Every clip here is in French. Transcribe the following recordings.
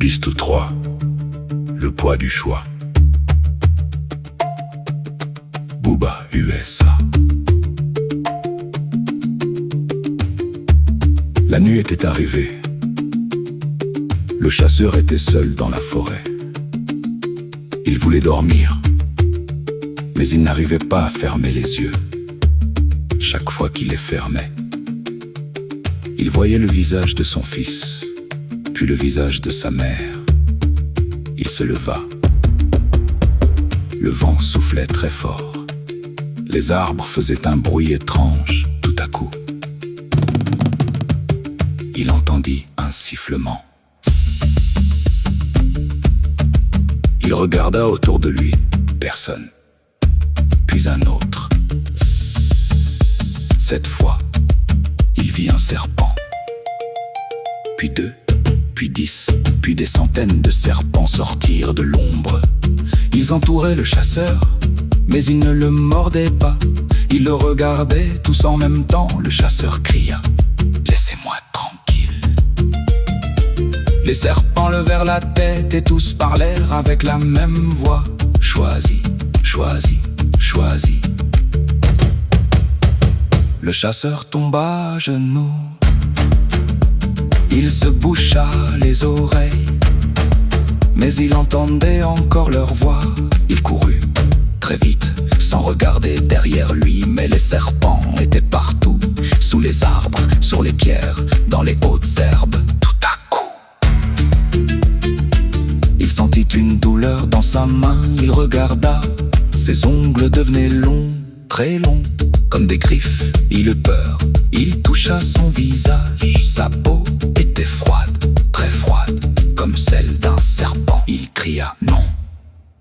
Piste 3. Le poids du choix. Booba USA. La nuit était arrivée. Le chasseur était seul dans la forêt. Il voulait dormir, mais il n'arrivait pas à fermer les yeux. Chaque fois qu'il les fermait, il voyait le visage de son fils, puis le visage de sa mère. Il se leva. Le vent soufflait très fort. Les arbres faisaient un bruit étrange. Tout à coup, il entendit un sifflement. Il regarda autour de lui. Personne. Puis un autre. Cette fois, il vit un serpent. Puis 2, puis 10, puis des centaines de serpents sortirent de l'ombre. Ils entouraient le chasseur, mais ils ne le mordaient pas. Ils le regardaient tous en même temps. Le chasseur cria: laissez-moi tranquille. Les serpents levèrent la tête et tous parlèrent avec la même voix: choisis, choisis, choisis. Le chasseur tomba à genoux. Il se boucha les oreilles, mais il entendait encore leur voix. Il courut très vite, sans regarder derrière lui. Mais les serpents étaient partout, sous les arbres, sur les pierres, dans les hautes herbes. Tout à coup, il sentit une douleur dans sa main. Il regarda, ses ongles devenaient longs, très longs, comme des griffes. Il eut peur, il toucha son visage. Sa peau était froide, très froide, comme celle d'un serpent. Il cria: non,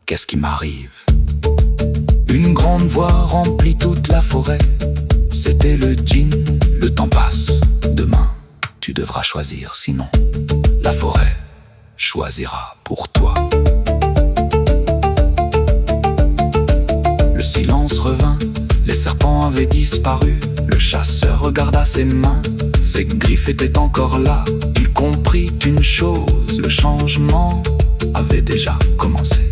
qu'est-ce qui m'arrive? Une grande voix remplit toute la forêt. C'était le djinn. Le temps passe, demain tu devras choisir, sinon la forêt choisira pour toi. Le silence revint, les serpents avaient disparu. Le chasseur regarda ses mains, ses griffes étaient encore là. Il comprit une chose, le changement avait déjà commencé.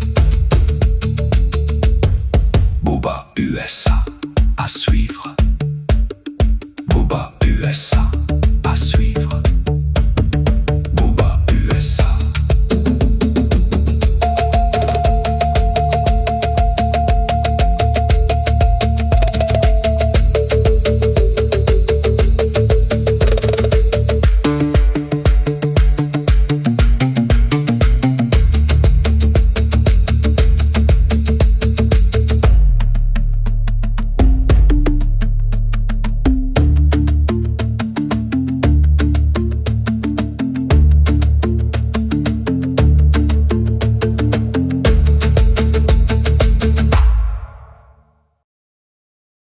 Booba USA, à suivre. Booba USA.